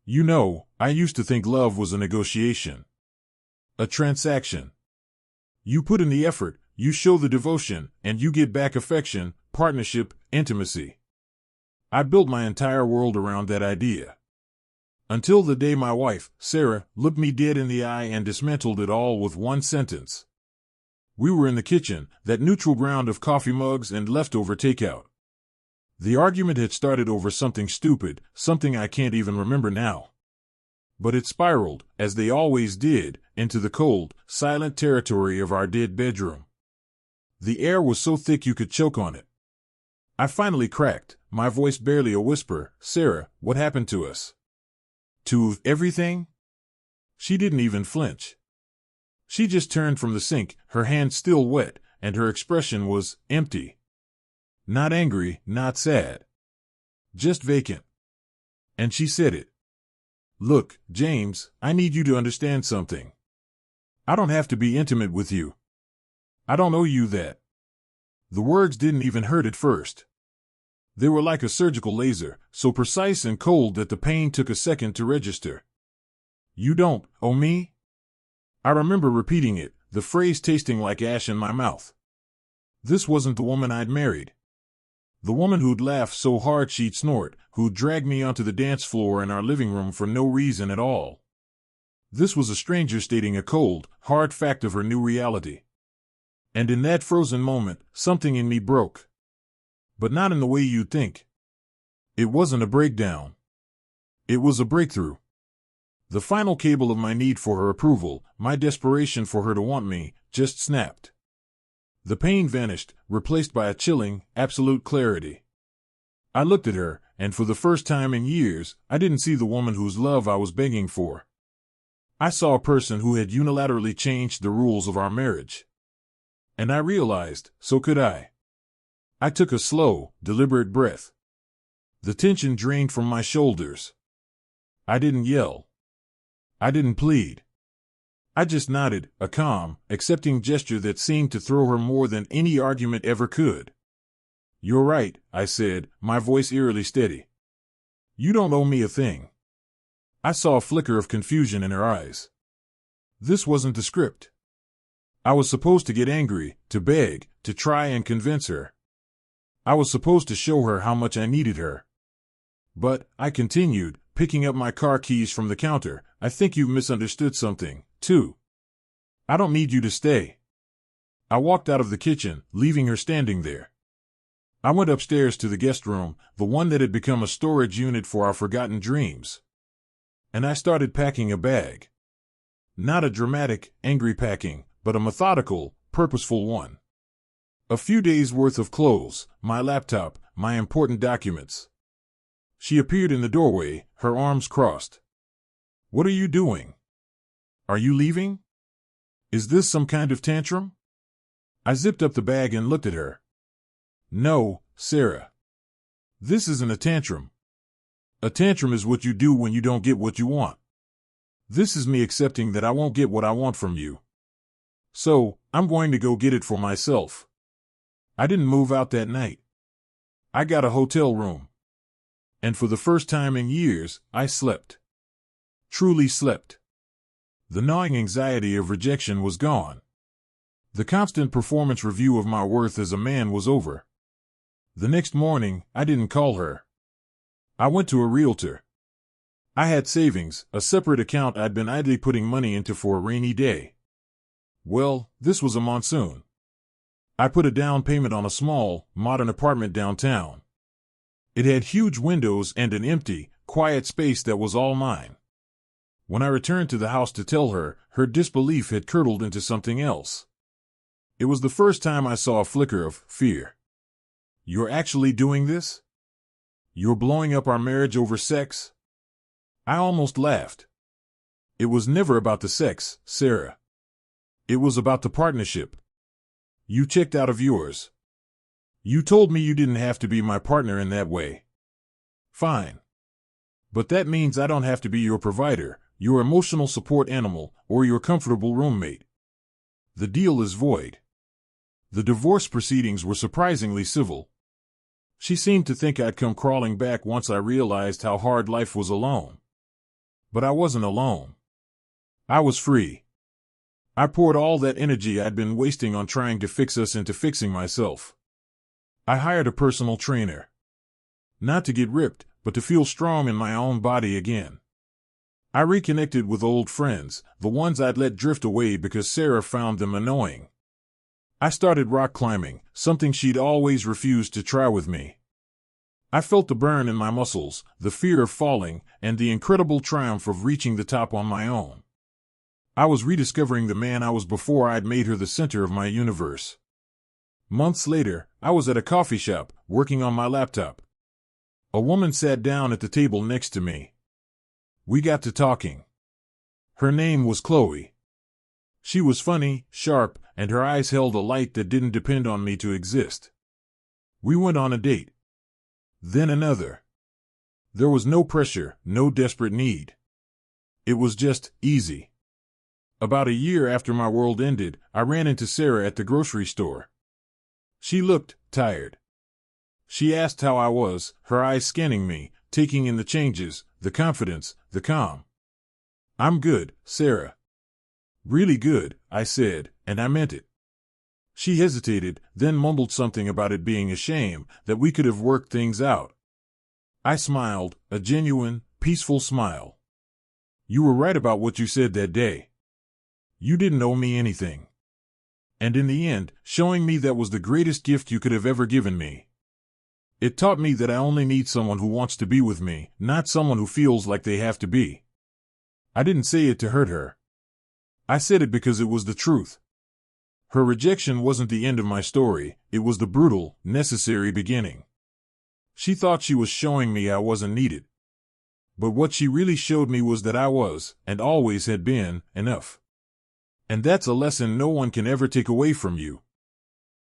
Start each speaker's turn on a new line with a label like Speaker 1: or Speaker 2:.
Speaker 1: You know, I used to think love was a negotiation, a transaction. You put in the effort, you show the devotion, and you get back affection, partnership, intimacy. I built my entire world around that idea. Until the day my wife, Sarah, looked me dead in the eye and dismantled it all with one sentence. We were in the kitchen, that neutral ground of coffee mugs and leftover takeout. The argument had started over something stupid, something I can't even remember now. But it spiraled, as they always did, into the cold, silent territory of our dead bedroom. The air was so thick you could choke on it. I finally cracked, my voice barely a whisper, "Sarah, what happened to us?" "To everything?" She didn't even flinch. She just turned from the sink, her hand still wet, and her expression was empty. Not angry, not sad. Just vacant. And she said it. "Look, James, I need you to understand something. I don't have to be intimate with you. I don't owe you that." The words didn't even hurt at first. They were like a surgical laser, so precise and cold that the pain took a second to register. "You don't owe me?" I remember repeating it, the phrase tasting like ash in my mouth. This wasn't the woman I'd married. The woman who'd laugh so hard she'd snort, who'd drag me onto the dance floor in our living room for no reason at all. This was a stranger stating a cold, hard fact of her new reality. And in that frozen moment, something in me broke. But not in the way you'd think. It wasn't a breakdown. It was a breakthrough. The final cable of my need for her approval, my desperation for her to want me, just snapped. The pain vanished, replaced by a chilling, absolute clarity. I looked at her, and for the first time in years, I didn't see the woman whose love I was begging for. I saw a person who had unilaterally changed the rules of our marriage. And I realized, so could I. I took a slow, deliberate breath. The tension drained from my shoulders. I didn't yell. I didn't plead. I just nodded, a calm, accepting gesture that seemed to throw her more than any argument ever could. "You're right," I said, my voice eerily steady. "You don't owe me a thing." I saw a flicker of confusion in her eyes. This wasn't the script. I was supposed to get angry, to beg, to try and convince her. I was supposed to show her how much I needed her. But, I continued, picking up my car keys from the counter, "I think you've misunderstood something, too. I don't need you to stay." I walked out of the kitchen, leaving her standing there. I went upstairs to the guest room, the one that had become a storage unit for our forgotten dreams. And I started packing a bag. Not a dramatic, angry packing, but a methodical, purposeful one. A few days' worth of clothes, my laptop, my important documents. She appeared in the doorway, her arms crossed. "What are you doing? Are you leaving? Is this some kind of tantrum?" I zipped up the bag and looked at her. "No, Sarah. This isn't a tantrum. A tantrum is what you do when you don't get what you want. This is me accepting that I won't get what I want from you. So, I'm going to go get it for myself." I didn't move out that night. I got a hotel room. And for the first time in years, I slept. Truly slept. The gnawing anxiety of rejection was gone. The constant performance review of my worth as a man was over. The next morning, I didn't call her. I went to a realtor. I had savings, a separate account I'd been idly putting money into for a rainy day. Well, this was a monsoon. I put a down payment on a small, modern apartment downtown. It had huge windows and an empty, quiet space that was all mine. When I returned to the house to tell her, her disbelief had curdled into something else. It was the first time I saw a flicker of fear. "You're actually doing this? You're blowing up our marriage over sex?" I almost laughed. It was never about the sex, Sarah. It was about the partnership. You checked out of yours. You told me you didn't have to be my partner in that way. Fine. But that means I don't have to be your provider, your emotional support animal, or your comfortable roommate. The deal is void. The divorce proceedings were surprisingly civil. She seemed to think I'd come crawling back once I realized how hard life was alone. But I wasn't alone. I was free. I poured all that energy I'd been wasting on trying to fix us into fixing myself. I hired a personal trainer. Not to get ripped, but to feel strong in my own body again. I reconnected with old friends, the ones I'd let drift away because Sarah found them annoying. I started rock climbing, something she'd always refused to try with me. I felt the burn in my muscles, the fear of falling, and the incredible triumph of reaching the top on my own. I was rediscovering the man I was before I'd made her the center of my universe. Months later, I was at a coffee shop, working on my laptop. A woman sat down at the table next to me. We got to talking. Her name was Chloe. She was funny, sharp, and her eyes held a light that didn't depend on me to exist. We went on a date. Then another. There was no pressure, no desperate need. It was just easy. About a year after my world ended, I ran into Sarah at the grocery store. She looked tired. She asked how I was, her eyes scanning me, taking in the changes, the confidence, the calm. "I'm good, Sarah." "Really good," I said, and I meant it. She hesitated, then mumbled something about it being a shame, that we could have worked things out. I smiled, a genuine, peaceful smile. "You were right about what you said that day. You didn't owe me anything. And in the end, showing me that was the greatest gift you could have ever given me. It taught me that I only need someone who wants to be with me, not someone who feels like they have to be." I didn't say it to hurt her. I said it because it was the truth. Her rejection wasn't the end of my story, it was the brutal, necessary beginning. She thought she was showing me I wasn't needed. But what she really showed me was that I was, and always had been, enough. And that's a lesson no one can ever take away from you.